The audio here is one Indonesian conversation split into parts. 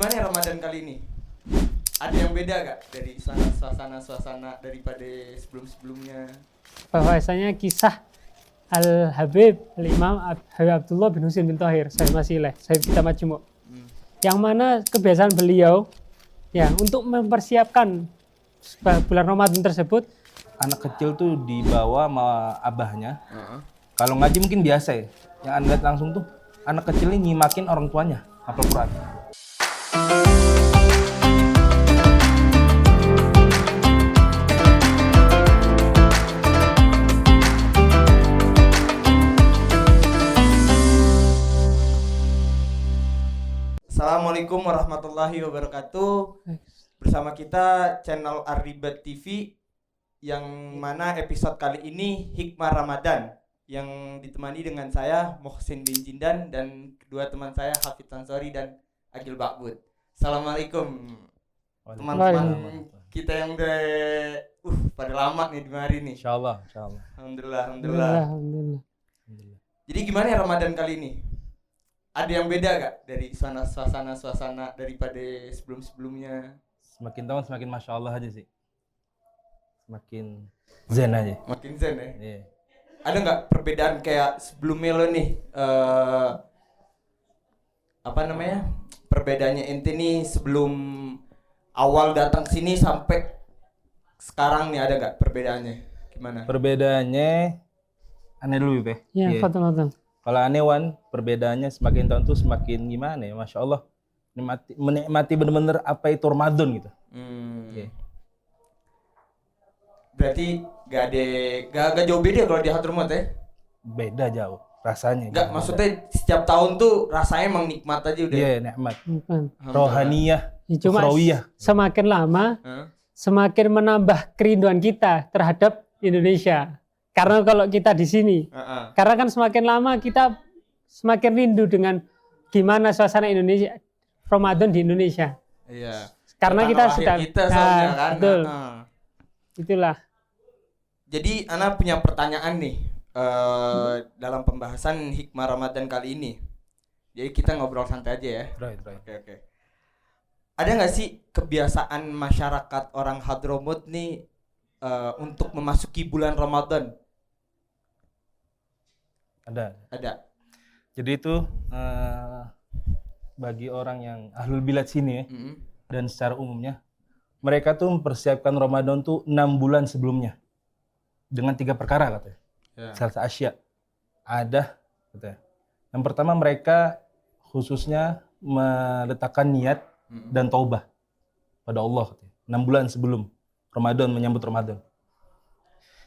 gimana ya Ramadan kali ini? Ada yang beda gak dari suasana daripada sebelum-sebelumnya? Bahwasanya kisah Al-Habib Al-Imam Habib Abdullah bin Husin bin Thohir, saya masih Sahib Kitab Majmu', yang mana kebiasaan beliau ya untuk mempersiapkan bulan Ramadan tersebut. Anak kecil tuh dibawa sama abahnya. Kalau ngaji mungkin biasa ya. Yang Anda lihat langsung tuh anak kecil ini nyimakin orang tuanya hafal Quran. Assalamualaikum warahmatullahi wabarakatuh. Bersama kita channel Arribat TV, yang mana episode kali ini Hikmah Ramadan, yang ditemani dengan saya Muhsin bin Jindan dan kedua teman saya Hafidz Ansori dan Agil Bakbud. Assalamualaikum teman-teman kita yang udah pada lama nih di hari ini. Insyaallah. Alhamdulillah. Jadi gimana ya Ramadan kali ini? Ada yang beda gak dari suasana daripada sebelum-sebelumnya? Semakin tahun semakin Masya Allah aja sih. Semakin zen aja. Makin zen ya? Iya. Ada nggak perbedaan kayak sebelumnya lo nih? Perbedaannya ente nih sebelum awal datang sini sampai sekarang nih, ada nggak perbedaannya? Gimana? Perbedaannya aneh dulu Be. Ya, betul. Kalau aneh Wan, perbedaannya semakin tahun tuh semakin gimana ya, Masya Allah. Menikmati bener-bener apa itu Ramadan gitu. Yeah. Berarti gak jauh beda kalau di Hadramut ya? Beda jauh rasanya. Gak, maksudnya setiap tahun tuh rasanya emang nikmat aja udah. Iya, nikmat. Bukan. Rohaniyah, Cuma ukhrawiyah. semakin lama semakin menambah kerinduan kita terhadap Indonesia. Karena kalau kita di sini, karena kan semakin lama kita semakin rindu dengan gimana suasana Indonesia, Ramadan di Indonesia. Iya. Karena kita sudah soalnya kan. Betul. Itulah. Jadi Ana punya pertanyaan nih dalam pembahasan Hikmah Ramadan kali ini. Jadi kita ngobrol santai aja ya. Right. Oke. Ada nggak sih kebiasaan masyarakat orang Hadramut nih untuk memasuki bulan Ramadan? Ada. Jadi itu bagi orang yang ahlul bilad sini ya, dan secara umumnya mereka tuh mempersiapkan Ramadan tuh 6 bulan sebelumnya dengan 3 perkara katanya. Salsa asya ada katanya. Yang pertama, mereka khususnya meletakkan niat dan taubah pada Allah katanya, 6 bulan sebelum Ramadan, menyambut Ramadan.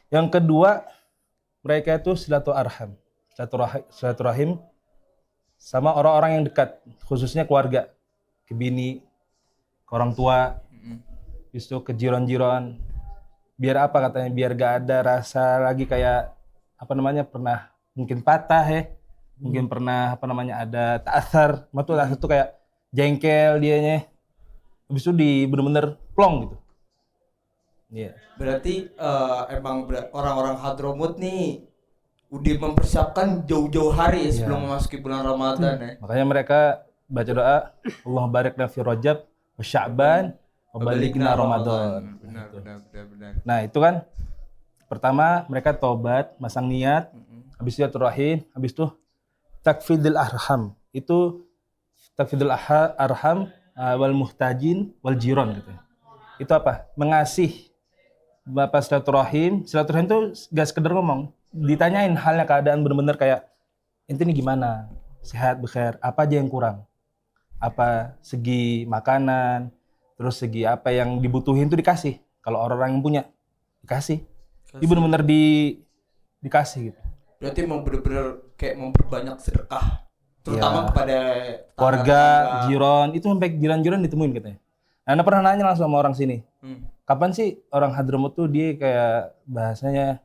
Yang kedua, mereka itu silaturahim sama orang-orang yang dekat, khususnya keluarga, ke bini, ke orang tua, justru ke jiran-jiran. Biar apa katanya, biar gak ada rasa lagi kayak pernah mungkin patah ya, mungkin pernah ada ta'athar, ta'athar itu kayak jengkel dianya, habis itu bener-bener plong gitu. Yeah. Berarti emang orang-orang Hadramut nih udah mempersiapkan jauh-jauh hari ya sebelum memasuki bulan Ramadan ya. Makanya mereka baca doa, Allah barik fi Rajab wa Sya'ban wa balighna Ramadan. Benar. Nah, itu kan pertama mereka tobat, masang niat, habis itu silaturahim, habis itu takfidul arham. Itu takfidul arham wal muhtajin wal jiran gitu. Itu apa? Mengasih Bapak silaturahim itu gak sekedar ngomong, ditanyain halnya, keadaan bener-bener kayak ente ini gimana, sehat, bekhair, apa aja yang kurang, apa segi makanan, terus segi apa yang dibutuhin tuh dikasih. Kalau orang-orang yang punya dikasih. Ini bener-bener dikasih gitu. Berarti mau bener-bener kayak memperbanyak sedekah, terutama kepada keluarga, jiran, itu sampai jiran-jiran ditemuin katanya. Anda pernah nanya langsung sama orang sini, kapan sih orang Hadramut tuh dia kayak bahasanya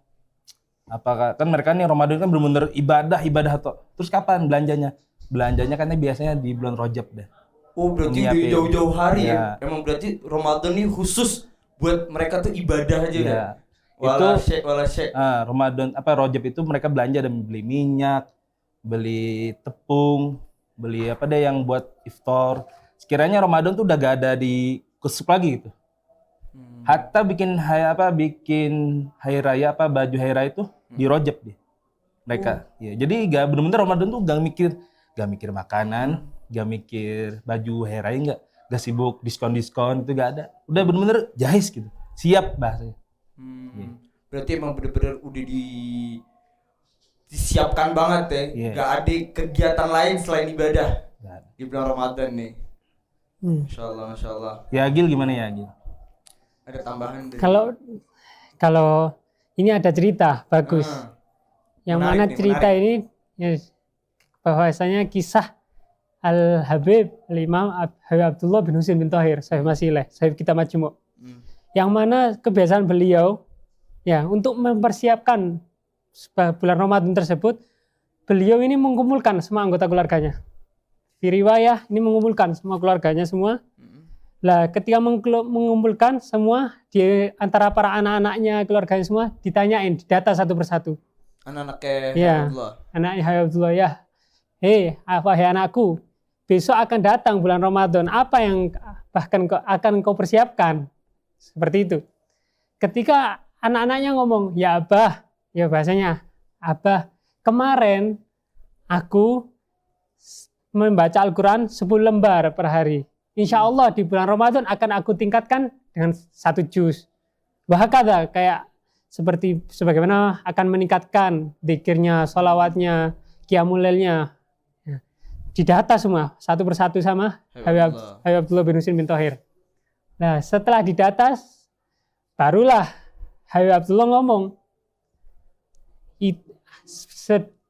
apakah kan mereka nih Ramadan kan bener-bener ibadah atau terus kapan belanjanya? Belanjanya kan biasanya di bulan Rajab dah. Oh, berarti di jauh-jauh hari ya. Emang berarti Ramadan nih khusus buat mereka tuh ibadah aja ya. Wala syek. Ramadan Rajab itu mereka belanja dan beli minyak, beli tepung, beli yang buat iftar, sekiranya Ramadan tuh udah gak ada di kusuk lagi gitu. Hatta bikin hari raya baju hari raya itu di Rajab deh mereka. Ya, jadi gak bener-bener Ramadan tuh gak mikir makanan, gak mikir baju hari raya, gak sibuk diskon itu gak ada. Udah bener-bener jahis gitu, siap bahasanya. Berarti emang bener-bener udah disiapkan banget ya. Gak ada kegiatan lain selain ibadah di bulan Ramadan nih. Masya Allah. Ya Agil gimana ya Agil? Ada tambahan dari... Kalau ini ada cerita bagus. Yang mana cerita ini ya, bahwasanya kisah Al-Habib Al-Imam Habib Abdullah bin Husain bin Thahir Sahib Masileh, Sahib Kitab Majmu'. Yang mana kebiasaan beliau ya untuk mempersiapkan bulan Ramadan tersebut, beliau ini mengumpulkan semua anggota keluarganya. Di riwayah ini mengumpulkan semua keluarganya semua. Lah ketika mengumpulkan semua di antara para anak-anaknya, keluarganya semua ditanyain, didata satu persatu. Anak-anaknya ya, Abdullah. Anaknya Habib Abdullah ya. Hei anakku, besok akan datang bulan Ramadan. Apa yang bahkan akan kau persiapkan? Seperti itu. Ketika anak-anaknya ngomong, ya Abah, ya bahasanya, Abah, kemarin aku membaca Al-Quran 10 lembar per hari. Insya Allah di bulan Ramadan akan aku tingkatkan dengan 1 juz. Bahkan kayak seperti sebagaimana akan meningkatkan dzikirnya, sholawatnya, qiyamul lailnya. Ya. Didata semua satu persatu sama Habib Abdullah bin Husain bin Thahir. Nah setelah didata, barulah Habib Abdullah ngomong,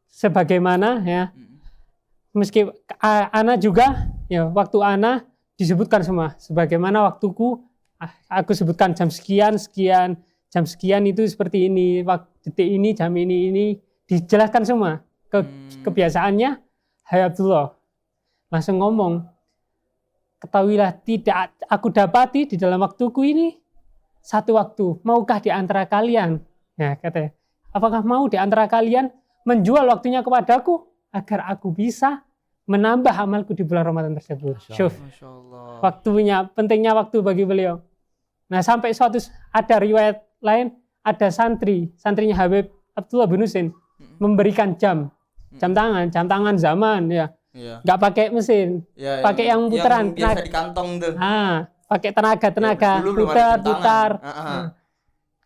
sebagaimana ya, meski ana juga ya waktu ana disebutkan semua, sebagaimana waktuku aku sebutkan jam sekian, jam sekian itu seperti ini, detik ini, jam ini dijelaskan semua. Kebiasaannya Habib Abdullah langsung ngomong, ketahuilah tidak aku dapati di dalam waktuku ini satu waktu, maukah di antara kalian, ya katanya, apakah mau di antara kalian menjual waktunya kepadaku agar aku bisa menambah amalku di bulan Ramadan tersebut. Syuf, waktunya, pentingnya waktu bagi beliau. Nah sampai ada riwayat lain, ada santrinya Habib Abdullah bin Husain memberikan jam tangan zaman ya, nggak pakai mesin, pakai yang putaran, yang biasa di kantong tuh. Pakai tenaga, putar.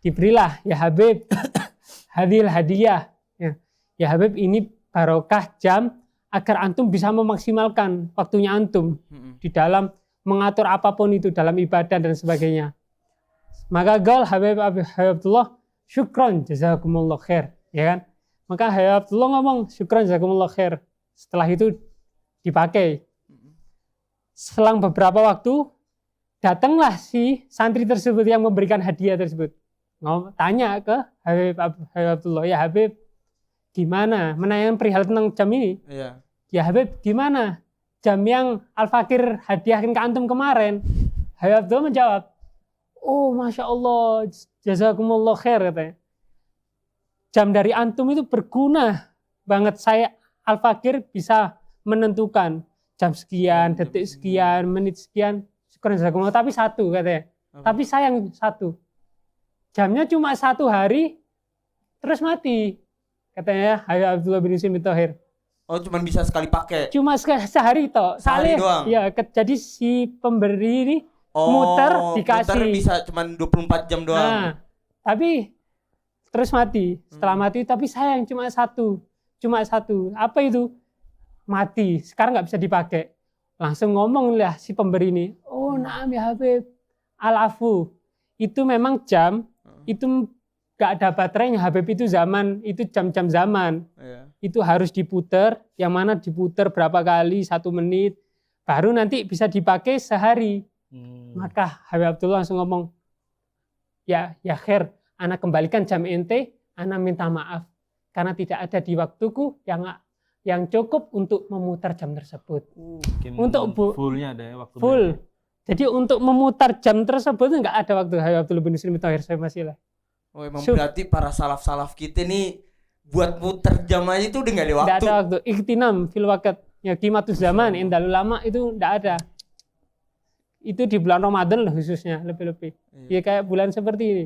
Diberilah ya Habib, hadil hadiah. Ya Habib, ini barokah jam agar antum bisa memaksimalkan waktunya antum di dalam mengatur apapun itu dalam ibadah dan sebagainya. Maka gal Habib Abdullah, syukron jazakumullah khair, ya kan? Maka Habib Abdullah ngomong syukron jazakumullah khair. Setelah itu dipakai. Selang beberapa waktu datanglah si santri tersebut yang memberikan hadiah tersebut. Tanya ke Habib Abdullah, ya Habib, gimana menanyakan perihal tentang jam ini? Ya Habib, gimana jam yang Al-Fakir hadiahkan ke antum kemarin? Habib Abdullah menjawab, oh Masya Allah, jazakumullah khair, katanya. Jam dari antum itu berguna banget, saya Al-Fakir bisa menentukan jam sekian, detik sekian, menit sekian, syukur jazakumullah, tapi satu katanya. Tapi sayang satu, jamnya cuma 1 hari terus mati, katanya Habib Abdullah bin Husain bin Thahir. Oh, cuma bisa sekali pakai. Cuma sehari toh. Sehari doang. Ya, jadi si pemberi ini muter dikasih. Muter bisa cuma 24 jam doang. Nah, tapi terus mati. Setelah mati, tapi sayang cuma satu. Apa itu? Mati. Sekarang nggak bisa dipakai. Langsung ngomong lah si pemberi ini. Oh, naam ya Habib. Al-afu. Itu memang jam. Itu nggak ada baterainya. Habib itu jam-jam zaman. Itu harus diputer, yang mana diputer berapa kali, 1 menit, baru nanti bisa dipakai sehari. Maka Habib Abdullah langsung ngomong, ya khair, ana kembalikan jam ente, ana minta maaf karena tidak ada di waktuku yang cukup untuk memutar jam tersebut. Untuk fullnya ada ya waktu. Full. Jadi untuk memutar jam tersebut nggak ada waktu. Habib Abdullah bin Husain bin Thahir Sahib Masileh. Oh emang berarti para salaf kita nih buat muter jam aja itu udah nggak ada waktu. Nggak ada waktu. Ikhtinam fil waqt. Ya qimatus zaman indal ulama itu nggak ada. itu di bulan Ramadan loh khususnya lebih-lebih. Ya kayak bulan seperti ini.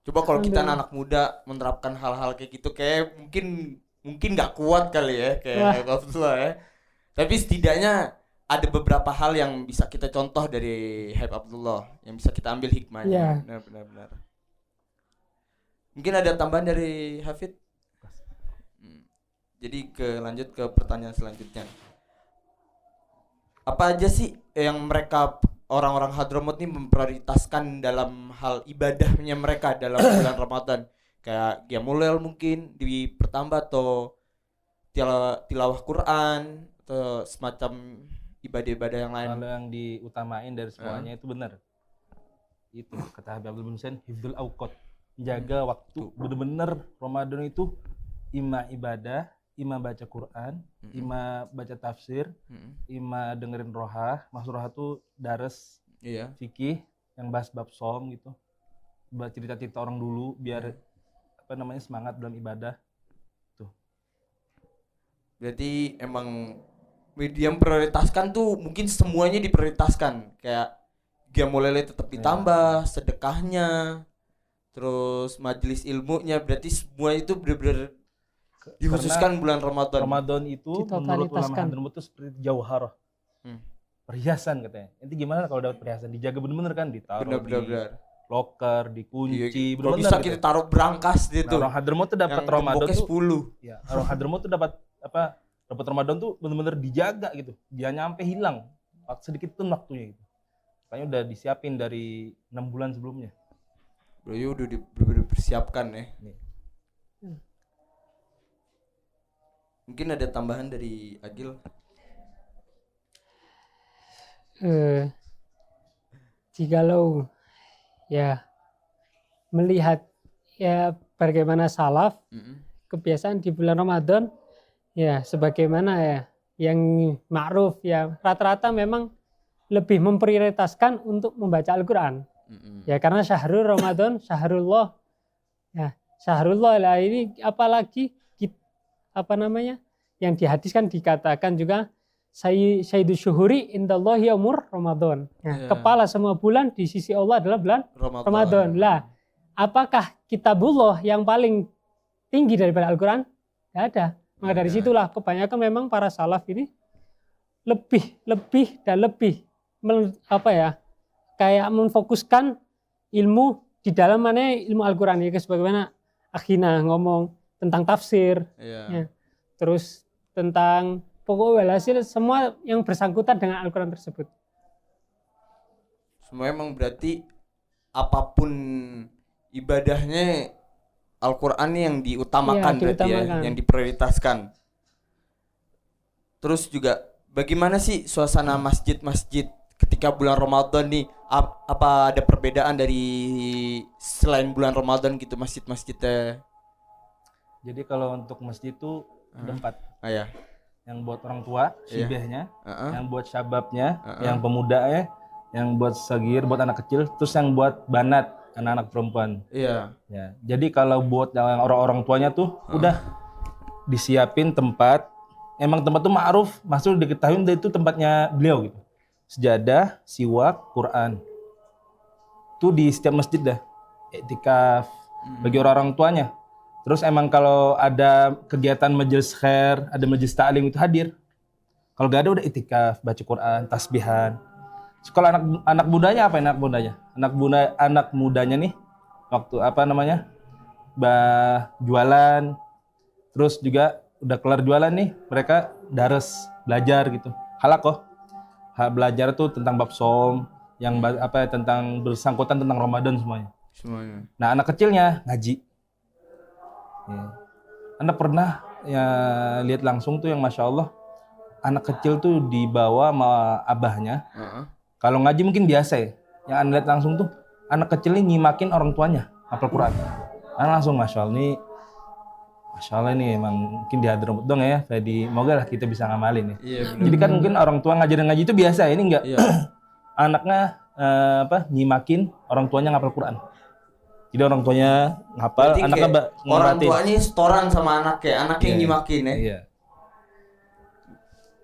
Coba kalau kita anak muda menerapkan hal-hal kayak gitu kayak mungkin nggak kuat kali ya kayak Abdullah ya. Tapi setidaknya ada beberapa hal yang bisa kita contoh dari Habib Abdullah yang bisa kita ambil hikmahnya. Benar. Mungkin ada tambahan dari Hafid? Jadi lanjut ke pertanyaan selanjutnya. Apa aja sih yang mereka orang-orang Hadramut ini memprioritaskan dalam hal ibadahnya mereka dalam bulan Ramadan? Kayak qiyamul lail mungkin dipertambah atau tilawah Quran atau semacam ibadah-ibadah yang lain. Kalau yang diutamain dari semuanya itu benar. Itu kata Habib Abdul Muhsin, hifdzul awqat, jaga waktu. Benar-benar Ramadan itu ima ibadah, ima baca Quran, ima baca tafsir, ima dengerin rohah. Maksud rohah itu dares, fikih yang bahas bab som gitu. Bahas cerita-cerita orang dulu biar semangat dalam ibadah. Tuh. Berarti emang media prioritaskan tuh mungkin semuanya diprioritaskan, kayak qiyamul lail tetap ditambah, sedekahnya, terus majelis ilmunya, berarti semua itu benar-benar dikhususkan bulan Ramadan. Ramadan itu menurut ulama Hadramut itu seperti jauharah. Perhiasan katanya. Nanti gimana kalau dapat perhiasan? Dijaga benar-benar kan, ditaruh benar. Loker, dikunci, benar. Bisa kita taruh berangkas gitu. Orang Hadramut tuh dapat Ramadan tuh 10. Ya, orang Hadramut tuh dapat Ramadan tuh benar-benar dijaga gitu. Jangan sampai hilang. Sedikit pun waktunya gitu. Makanya udah disiapin dari 6 bulan sebelumnya. Bro, udah dipersiapkan ya. Mungkin ada tambahan dari Agil. Jikalau ya melihat ya bagaimana salaf kebiasaan di bulan Ramadan ya sebagaimana ya yang ma'ruf ya rata-rata memang lebih memprioritaskan untuk membaca Al-Qur'an. Ya karena syahrul Ramadan, syahrullah. Ya, syahrullah lah ini apalagi yang dihadiskan dikatakan juga Sayyidu syuhuri indallahi umur Ramadan. Ya, kepala semua bulan di sisi Allah adalah bulan Ramadan. Lah, apakah kitabullah yang paling tinggi daripada Al-Qur'an? Tidak ada. Maka dari situlah kebanyakan memang para salaf ini lebih kayak memfokuskan ilmu di dalam mana ilmu Al-Qur'an ya, sebagaimana Akhina ngomong tentang tafsir. Ya. Terus tentang pokoknya hasil semua yang bersangkutan dengan Al-Qur'an tersebut. Semua emang berarti apapun ibadahnya Al-Qur'an yang diutamakan berarti ya, yang diprioritaskan. Terus juga bagaimana sih suasana masjid-masjid ketika bulan Ramadan nih? Apa ada perbedaan dari selain bulan Ramadan gitu masjid-masjidnya? Jadi kalau untuk masjid itu ada 4. Ya. Yang buat orang tua, syibehnya, yang buat syababnya, yang pemudanya, yang buat sagir, buat anak kecil, terus yang buat banat, anak-anak perempuan. Iya. Ya. Jadi kalau buat yang orang-orang tuanya tuh udah disiapin tempat. Emang tempat tuh ma'ruf, masuk diketahui itu tempatnya beliau gitu. Sejadah, siwak, Quran. Itu di setiap masjid dah. Iktikaf bagi orang-orang tuanya. Terus emang kalau ada kegiatan majelis khair, ada majelis ta'lim itu hadir. Kalau gak ada udah iktikaf, baca Quran, tasbihan. Kalau anak mudanya apa anak mudanya? Anak mudanya nih waktu jualan. Terus juga udah kelar jualan nih, mereka dares belajar gitu. Halakoh. Belajar tuh tentang bab som, yang tentang bersangkutan tentang Ramadan semuanya. Nah, anak kecilnya ngaji. Ya. Anda pernah ya lihat langsung tuh yang Masya Allah anak kecil tuh dibawa sama abahnya. Kalau ngaji mungkin biasa ya. Yang Anda lihat langsung tuh anak kecil ini nyimakin orang tuanya hafal Quran. Langsung Masya Allah ini emang mungkin di Hadramut dong ya. Jadi moga lah kita bisa ngamalin ya. Jadi kan mungkin orang tua ngajarin ngaji itu biasa ya, ini enggak. Anaknya nyimakin orang tuanya ngapal Quran. Jadi orang tuanya ngapal, anaknya orang tuanya setoran sama anaknya yang nyimakin ya.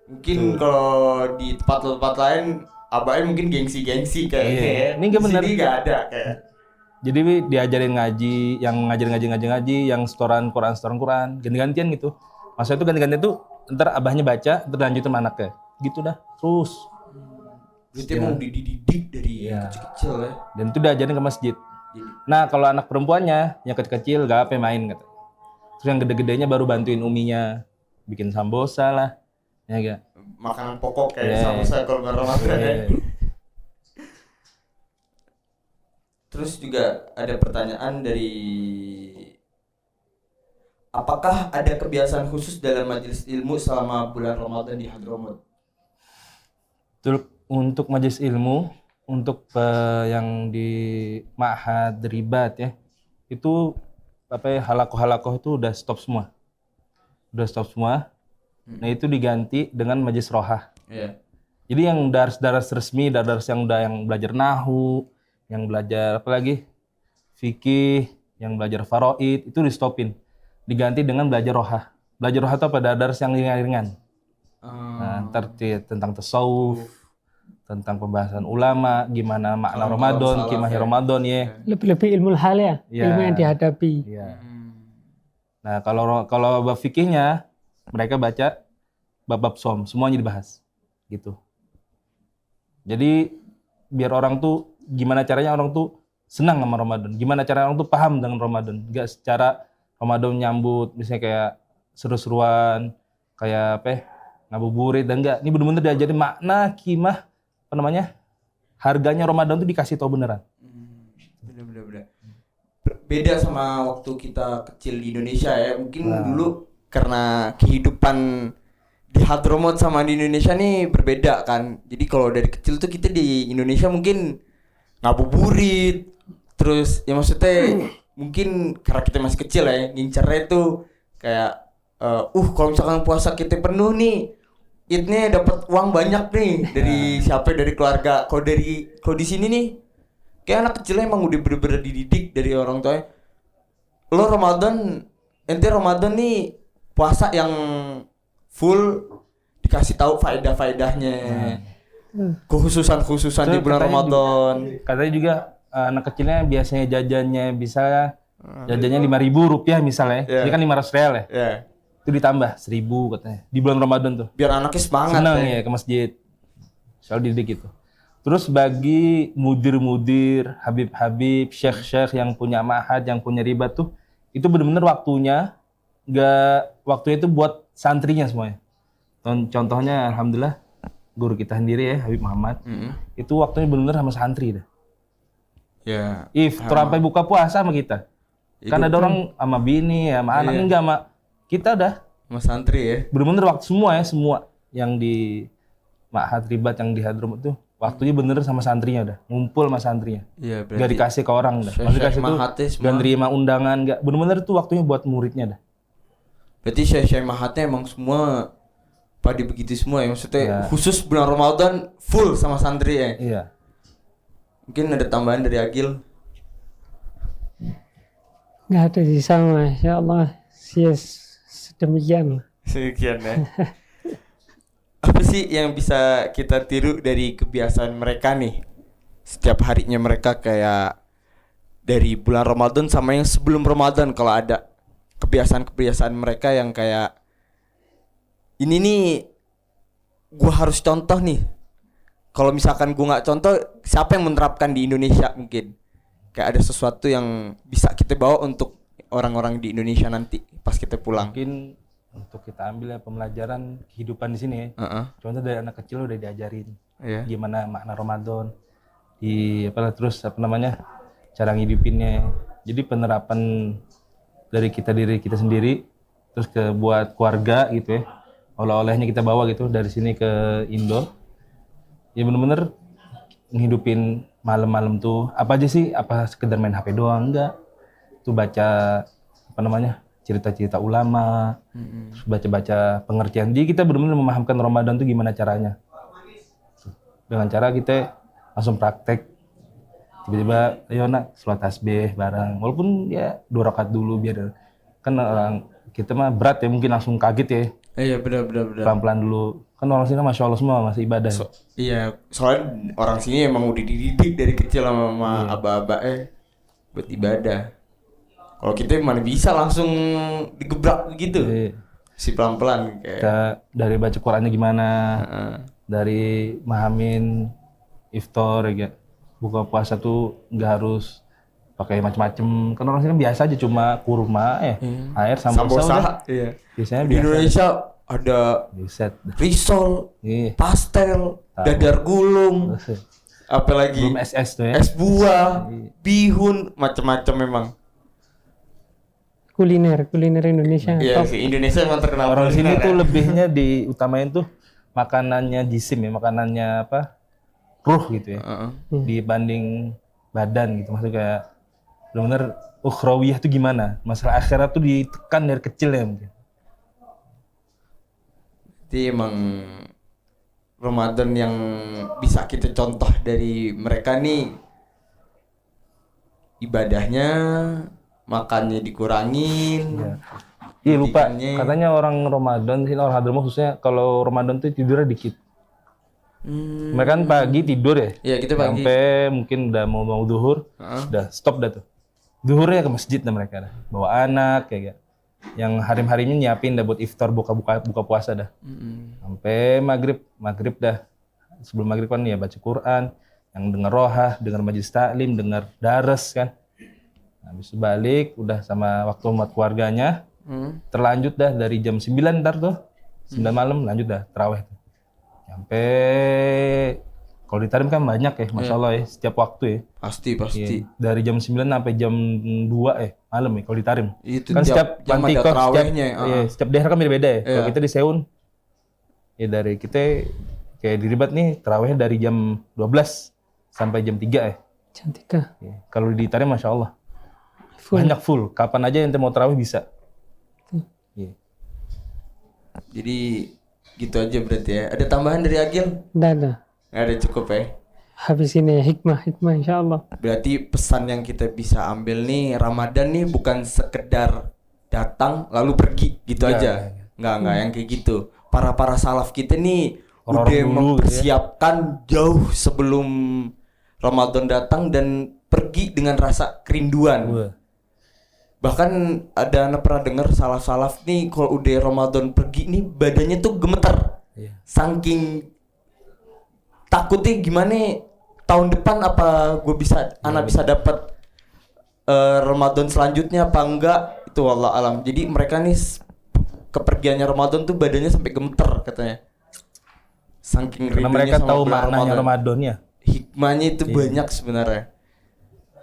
Mungkin kalau di tempat lain abahnya mungkin gengsi-gengsi kayaknya. Iya. Ini nggak benar. Di sini nggak ada kayak. Jadi diajarin ngaji, yang ngaji, yang setoran Quran, ganti-gantian gitu. Maksudnya itu ganti-gantian tuh ntar abahnya baca, ntar lanjutin sama anaknya. Gitu dah, terus. Berarti emang dididik dari kecil-kecil ya. Dan itu diajarin ke masjid. Nah kalau anak perempuannya yang kecil-kecil gak apa main kata. Terus yang gede-gedenya baru bantuin uminya bikin sambosa lah, ya gak? Makanan pokok kayak sambosa kalau nggak Ramadan. Terus juga ada pertanyaan dari, apakah ada kebiasaan khusus dalam majelis ilmu selama bulan Ramadan di Hadramut? Untuk majelis ilmu, untuk yang di Ma'had Ribat ya, itu halakoh itu udah stop semua. Nah itu diganti dengan majelis rohah. Yeah. Jadi yang daras resmi, daras yang udah yang belajar nahu, yang belajar fikih, yang belajar faraid, itu di-stopin. Diganti dengan belajar rohah. Belajar rohah itu apa? Daras yang ringan-ringan. Nah, ntar tentang tasawuf, tentang pembahasan ulama, gimana makna Ramadan, kimah Ramadan ya. Lebih ilmu hal ya, ilmu yang dihadapi. Ya. Nah, kalau bab fikihnya mereka baca bab som, semuanya dibahas. Gitu. Jadi biar orang tuh gimana caranya orang tuh senang sama Ramadan, gimana caranya orang tuh paham dengan Ramadan, enggak secara Ramadan nyambut misalnya kayak seru-seruan, kayak ngabuburit, dan enggak. Ini benar-benar diajarin makna, kimah, harganya Ramadan tuh dikasih tahu beneran. Bener. Beda sama waktu kita kecil di Indonesia ya. Mungkin dulu karena kehidupan di Hadramut sama di Indonesia nih berbeda kan. Jadi kalau dari kecil tuh kita di Indonesia mungkin ngabuburit, terus ya maksudnya mungkin karena kita masih kecil ya, ngincernya tuh kayak kalau misalkan puasa kita penuh nih, Idnya dapat uang banyak nih dari siapa, dari keluarga. Kalau di sini nih kayak anak kecilnya emang udah bener-bener dididik dari orang tuanya. Lo ente Ramadan nih puasa yang full, dikasih tahu faedah-faedahnya. Khususan di bulan Ramadan. Katanya juga anak kecilnya biasanya jajannya bisa jajannya Rp5.000 misalnya. Ini kan Rp500 ya. Yeah. Itu ditambah 1.000 katanya di bulan Ramadan tuh. Biar anaknya semangat. Senang ya ke masjid. Soal didik itu. Terus bagi mudir-mudir, habib-habib, syekh-syekh yang punya ma'had, yang punya ribat tuh, itu benar-benar waktunya itu buat santrinya semuanya. Contohnya alhamdulillah guru kita sendiri ya, Habib Muhammad. Itu waktunya benar-benar sama santri dah. Ya. Iftar sampai buka puasa sama kita. Kan ada orang sama bini, sama anak, enggak sama kita dah. Sama santri ya. Benar-benar waktu semua yang di Ma'had Ribat yang di Hadramut tuh waktunya bener sama santrinya udah, ngumpul sama santrinya. Iya, berarti gak dikasih ke orang dah. Maksudnya dikasih tuh gak nerima undangan, gak, bener-bener tuh waktunya buat muridnya dah. Berarti Syekh Mahatnya emang semua pada begitu semua ya, maksudnya khusus bulan Ramadan full sama santri ya. Iya. Mungkin ada tambahan dari Agil? Nggak ada sih, sama, ya Allah, sedemikian. Sedemikian ya. Apa sih yang bisa kita tiru dari kebiasaan mereka nih? Setiap harinya mereka kayak dari bulan Ramadan sama yang sebelum Ramadan, kalau ada kebiasaan-kebiasaan mereka yang kayak ini nih gua harus contoh nih. Kalau misalkan gua nggak contoh, siapa yang menerapkan di Indonesia mungkin? Kayak ada sesuatu yang bisa kita bawa untuk orang-orang di Indonesia nanti pas kita pulang. Mungkin untuk kita ambil ya pembelajaran kehidupan di sini ya. Contoh dari anak kecil udah diajarin gimana makna Ramadan, terus cara ngidupinnya. Jadi penerapan dari diri kita sendiri, terus buat keluarga gitu ya. Oleh-olehnya kita bawa gitu dari sini ke Indo. Ya bener-bener ngidupin malam-malam tuh apa aja sih? Apa sekedar main HP doang? Enggak. Tuh baca cerita-cerita ulama, terus baca-baca pengertian. Jadi kita benar-benar memahamkan Ramadan tuh gimana caranya. Dengan cara kita langsung praktek. Tiba-tiba, ayo nak, sholat tasbih bareng. Walaupun ya 2 rakaat dulu biar kan orang kita mah berat ya, mungkin langsung kaget ya. Iya benar. Pelan-pelan dulu. Kan orang sini Masya Allah semua masih ibadah. Iya, soalnya orang sini emang udah dididik dari kecil sama aba-aba buat ibadah. Kalau kita mana bisa langsung digebrak gitu. Si pelan-pelan kayak. Kita dari baca Qurannya gimana, dari mahamin iftar ya. Buka puasa tuh nggak harus pakai macam-macam. Kan orang sini kan biasa aja cuma kurma air sambosa. Iya. Biasanya di Indonesia ada risol, pastel, dadar gulung, apalagi belum es tuh ya. Es buah, bihun, macam-macam memang. Kuliner Indonesia. Iya, Indonesia emang terkenal. Orang sini tuh lebihnya diutamain tuh makanannya jisim ya, makanannya apa? Ruh gitu ya. Dibanding badan gitu. Maksudnya kayak benar-benar ukhrawiyah tuh gimana? Masalah akhirat tuh ditekan dari kecil ya mungkin. Jadi emang Ramadan yang bisa kita contoh dari mereka nih ibadahnya, makannya dikurangin. Iya lupa, katanya orang Ramadan sih, orang Hadramaut khususnya kalau Ramadan tuh tidurnya dikit. Mereka kan pagi tidur ya? Iya kita pagi. Sampai mungkin udah mau zuhur, udah stop dah tuh. Zuhurnya ke masjid dah mereka dah. Bawa anak kayak gitu. Yang hari-harinya nyiapin dah buat iftar buka puasa dah. Sampai maghrib dah. Sebelum maghrib kan ya baca Quran, yang dengar rohah, dengar majelis taklim, dengar daras kan. Habis itu balik udah sama waktu umat keluarganya. Terlanjut dah dari jam 9 ntar tuh. 9 malam lanjut dah tarawih tuh. Sampai kalau di Tarim kan banyak ya, Masya Allah ya, setiap waktu ya. Pasti. Ya, dari jam 9 sampai jam 2 malam ya kalau di Tarim. Itu kan setiap mantikot, setiap daerah kan beda-beda ya. Kalau kita di Seun, ya dari kita kayak di Ribat nih, tarawihnya dari jam 12 sampai jam 3 ya. Jam 3. Ya, kalau di Tarim Masya Allah, Banyak full. Kapan aja yang mau tarawih bisa. Ya. Jadi gitu aja berarti ya. Ada tambahan dari Agil? Nggak ada. Nggak ada, cukup ya. Habis ini hikmah insya Allah. Berarti pesan yang kita bisa ambil nih, Ramadan nih bukan sekedar datang lalu pergi gitu aja. Nggak yang kayak gitu. Para salaf kita nih udah mempersiapkan jauh sebelum Ramadan datang dan pergi dengan rasa kerinduan. Bahkan ada anak pernah dengar salaf nih kalau udah Ramadan pergi nih badannya tuh gemetar. Saking takutnya gimana tahun depan apa gue bisa bisa dapat Ramadan selanjutnya apa enggak, itu wallah alam. Jadi mereka nih kepergiannya Ramadan tuh badannya sampai gemeter katanya. Saking karena mereka tahu maknanya Ramadannya. Hikmahnya itu banyak sebenarnya.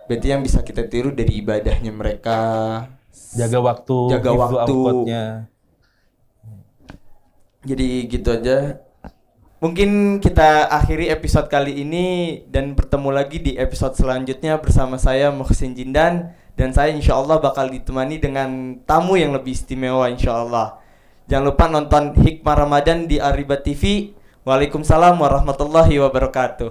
Berarti yang bisa kita tiru dari ibadahnya mereka, jaga waktu. Jadi gitu aja. Mungkin kita akhiri episode kali ini dan bertemu lagi di episode selanjutnya bersama saya Muhsin Jindan, dan saya insya Allah bakal ditemani dengan tamu yang lebih istimewa insya Allah. Jangan lupa nonton Hikmah Ramadan di Arriba TV. Waalaikumsalam warahmatullahi wabarakatuh.